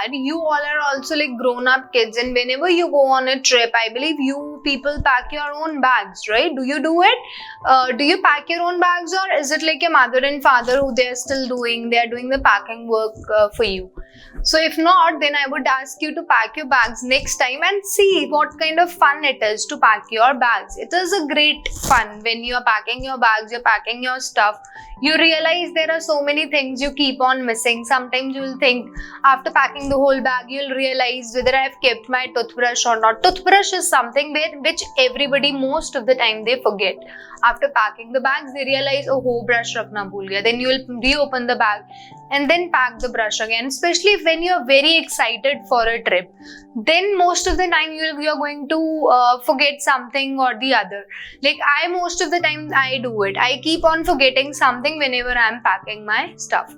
that you all are also like grown-up kids, and whenever you go on a trip, I believe you people pack your own bags, right? Do you do it? Do you pack your own bags, or is it like your mother and father who they are still doing? They are doing the packing work for you. So if not, then I would ask you to pack your bags next time and see what kind of fun it is to pack your bags. It is a great fun when you are packing your bags, you're packing your stuff. You realize there are so many things you keep on missing. Sometimes you will think after packing the whole bag, you'll realize whether I have kept my toothbrush or not. Toothbrush is something which everybody most of the time they forget. After packing the bags, they realize, oh, brush rakhna bhul gaya. Then you will reopen the bag and then pack the brush again. Especially when you are very excited for a trip, then most of the time you are going to forget something or the other. Like most of the time I do it. I keep on forgetting something whenever I am packing my stuff.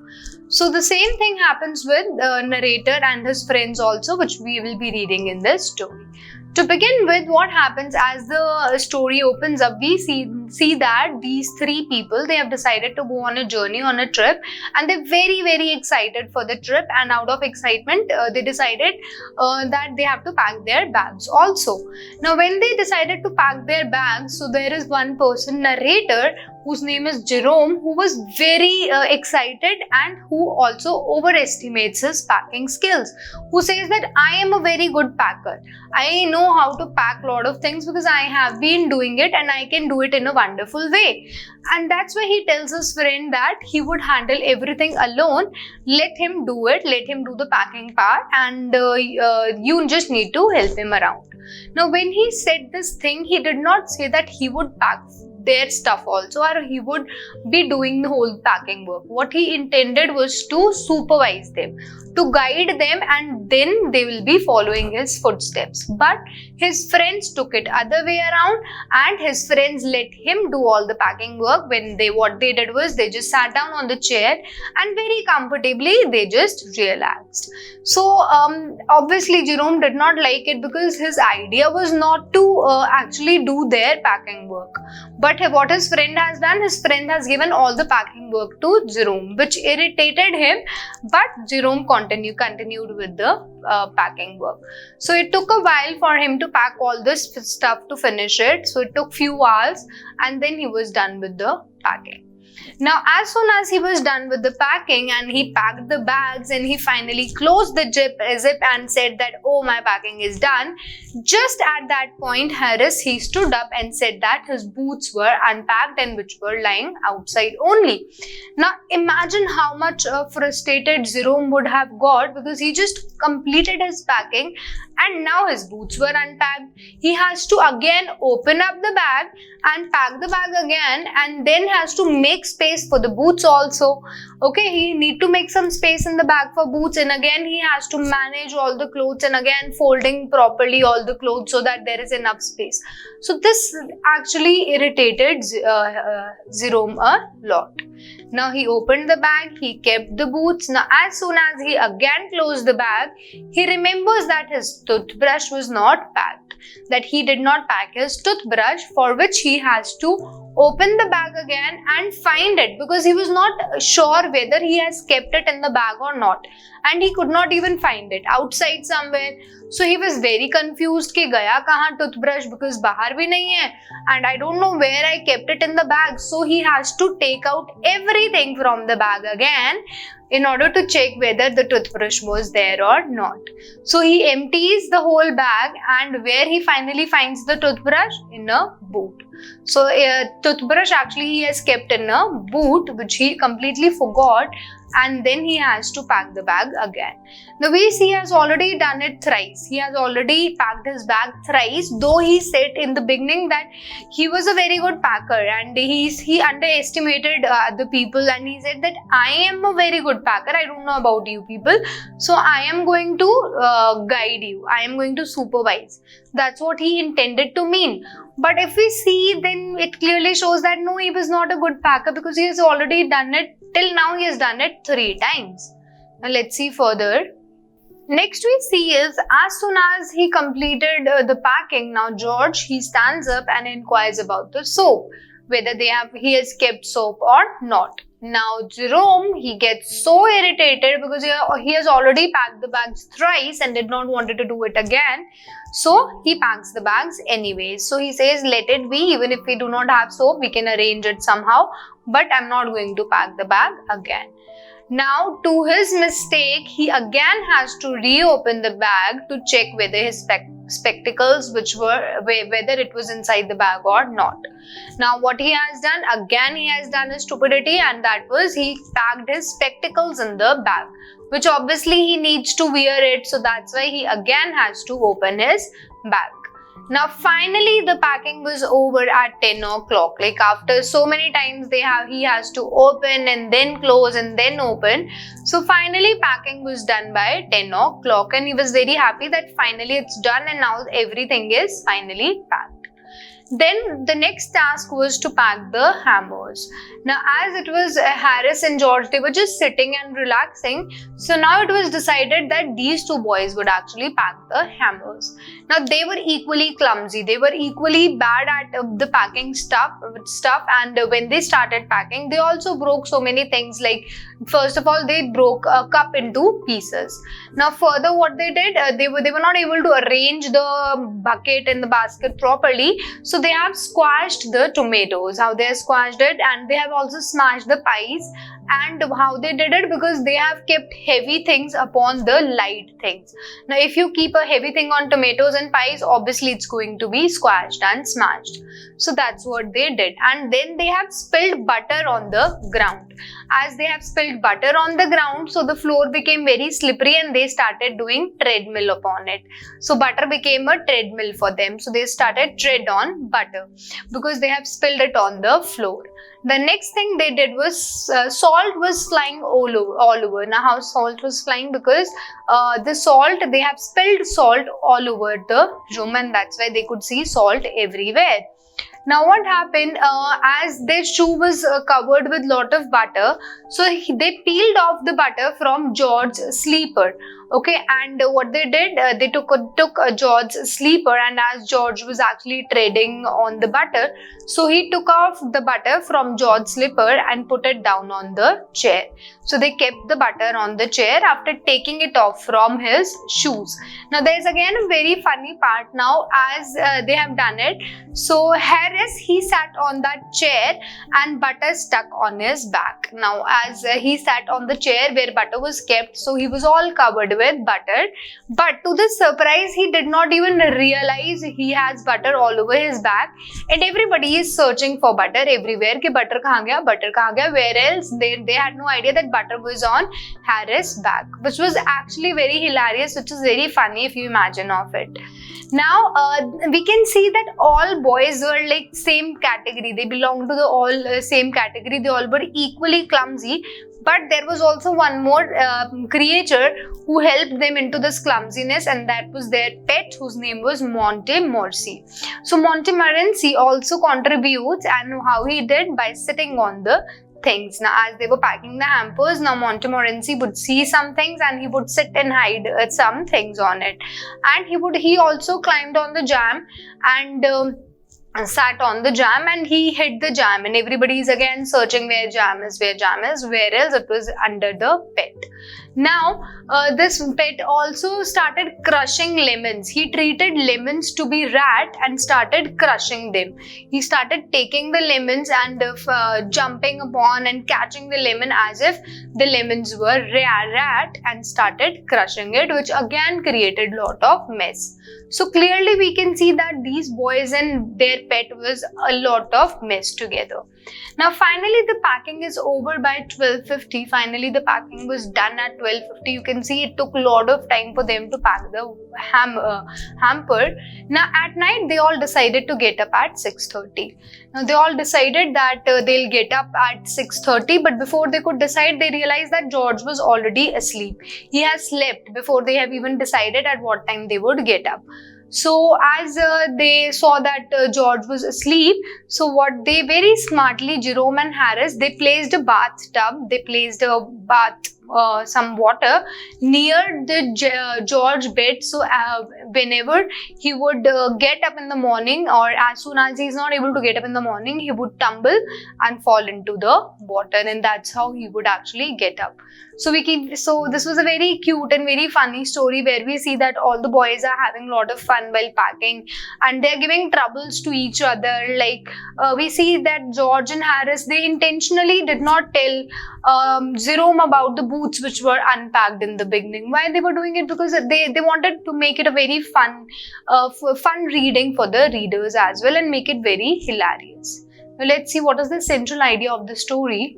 So the same thing happens with the narrator and his friends also, which we will be reading in this story. To begin with, what happens as the story opens up, we see that these three people, they have decided to go on a journey, on a trip, and they're very, very excited for the trip, and out of excitement, they decided that they have to pack their bags also. Now, when they decided to pack their bags, so there is one person, narrator, whose name is Jerome, who was very excited and who also overestimates his packing skills, who says that I am a very good packer. I know how to pack a lot of things because I have been doing it and I can do it in a wonderful way. And that's why he tells his friend that he would handle everything alone. Let him do it, let him do the packing part, and you just need to help him around. Now, when he said this thing, he did not say that he would pack their stuff also, or he would be doing the whole packing work. What he intended was to supervise them, to guide them, and then they will be following his footsteps. But his friends took it other way around, and his friends let him do all the packing work. What they did was they just sat down on the chair and very comfortably they just relaxed. So obviously Jerome did not like it, because his idea was not to actually do their packing work. But what his friend has done, his friend has given all the packing work to Jerome, which irritated him, but Jerome continued with the packing work. So it took a while for him to pack all this stuff to finish it. So it took few hours, and then he was done with the packing. Now, as soon as he was done with the packing and he packed the bags and he finally closed the zip and said that, oh, my packing is done, just at that point, Harris, he stood up and said that his boots were unpacked and which were lying outside only. Now, imagine how much frustrated Jerome would have got, because he just completed his packing and now his boots were unpacked. He has to again open up the bag and pack the bag again, and then has to make space for the boots also. Okay, he need to make some space in the bag for boots, and again he has to manage all the clothes and again folding properly all the clothes so that there is enough space. So this actually irritated Jerome a lot. Now he opened the bag, he kept the boots. Now as soon as he again closed the bag, he remembers that his toothbrush was not packed, that he did not pack his toothbrush, for which he has to open the bag again and find it, because he was not sure whether he has kept it in the bag or not, and he could not even find it outside somewhere. So he was very confused कि गया कहाँ toothbrush, because बाहर भी नहीं है and I don't know where I kept it in the bag. So he has to take out everything from the bag again in order to check whether the toothbrush was there or not. So he empties the whole bag, and where he finally finds the toothbrush? In a boot. So toothbrush actually he has kept in a boot, which he completely forgot, and then he has to pack the bag again. Now we see he has already done it thrice. He has already packed his bag thrice, though he said in the beginning that he was a very good packer and he underestimated the people, and he said that I am a very good packer. I don't know about you people, so I am going to guide you. I am going to supervise. That's what he intended to mean. But if we see, then it clearly shows that no, he was not a good packer, because he has already done it. Till now he has done it 3 times. Now let's see further. Next we see is, as soon as he completed the packing, now George, he stands up and inquires about the soap, whether he has kept soap or not. Now Jerome, he gets so irritated because he has already packed the bags thrice and did not wanted to do it again. So he packs the bags anyway. So he says, let it be, even if we do not have soap, we can arrange it somehow, but I'm not going to pack the bag again. Now, to his mistake, he again has to reopen the bag to check whether his spectacles, whether it was inside the bag or not. Now, what he has done, again he has done a stupidity, and that was he packed his spectacles in the bag, which obviously he needs to wear it, so that's why he again has to open his bag. Now finally the packing was over at 10 o'clock. Like after so many times he has to open and then close and then open. So finally packing was done by 10 o'clock and he was very happy that finally it's done and now everything is finally packed. Then the next task was to pack the hammers. Now as it was Harris and George, they were just sitting and relaxing. So now it was decided that these two boys would actually pack the hammers. Now they were equally clumsy. They were equally bad at the packing stuff, and when they started packing, they also broke so many things. Like first of all, they broke a cup into pieces. Now further what they did, they were not able to arrange the bucket and the basket properly. So they have squashed the tomatoes, how they have squashed it, and they have also smashed the pies. And how they did it, because they have kept heavy things upon the light things. Now if you keep a heavy thing on tomatoes and pies, obviously it's going to be squashed and smashed. So that's what they did. And then they have spilled butter on the ground. As they have spilled butter on the ground, so the floor became very slippery and they started doing treadmill upon it. So butter became a treadmill for them. So they started tread on butter because they have spilled it on the floor. The next thing they did was salt was flying all over. Now how salt was flying? Because they have spilled salt all over the room, and that's why they could see salt everywhere. Now what happened, as their shoe was covered with lot of butter, so they peeled off the butter from George's sleeper. Okay, and what they did, they took George's sleeper, and as George was actually treading on the butter, so he took off the butter from George's slipper and put it down on the chair. So they kept the butter on the chair after taking it off from his shoes. Now there's again a very funny part now as they have done it. So Harris, he sat on that chair and butter stuck on his back. Now as he sat on the chair where butter was kept, so he was all covered with butter, but to the surprise he did not even realize he has butter all over his back, and everybody is searching for butter everywhere. Ki butter kahan gaya, where else? They had no idea that butter was on Harris' back, which was actually very hilarious, which is very funny if you imagine of it. Now we can see that all boys were like same category. They belonged to the all same category. They all were equally clumsy. But there was also one more creature who helped them into this clumsiness, and that was their pet, whose name was Montmorency. So Montmorency also contributes, and how he did, by sitting on the things. Now as they were packing the hampers, now Montmorency would see some things and he would sit and hide some things on it, and he also climbed on the jam and sat on the jam, and he hid the jam, and everybody is again searching where jam is, where else it was under the pet. Now this pet also started crushing lemons. He treated lemons to be rat and started crushing them. He started taking the lemons and jumping upon and catching the lemon as if the lemons were rat, and started crushing it, which again created lot of mess. So clearly we can see that these boys and their pet was a lot of mess together. Now finally the packing is over by 12:50. Finally the packing was done at 12:50. You can see it took a lot of time for them to pack the hamper. Now at night they all decided to get up at 6:30. Now they all decided that they'll get up at 6:30, but before they could decide, they realized that George was already asleep. He has slept before they have even decided at what time they would get up. So as they saw that George was asleep, so what they very smartly, Jerome and Harris, they placed a bathtub, they placed a bath some water near the George bed. So whenever he would get up in the morning, or as soon as he's not able to get up in the morning, he would tumble and fall into the water, and that's how he would actually get up. So this was a very cute and very funny story where we see that all the boys are having a lot of fun while packing, and they're giving troubles to each other. Like we see that George and Harris, they intentionally did not tell Jerome about the boots which were unpacked in the beginning. Why they were doing it? Because they wanted to make it a very fun reading for the readers as well, and make it very hilarious. Now let's see what is the central idea of the story.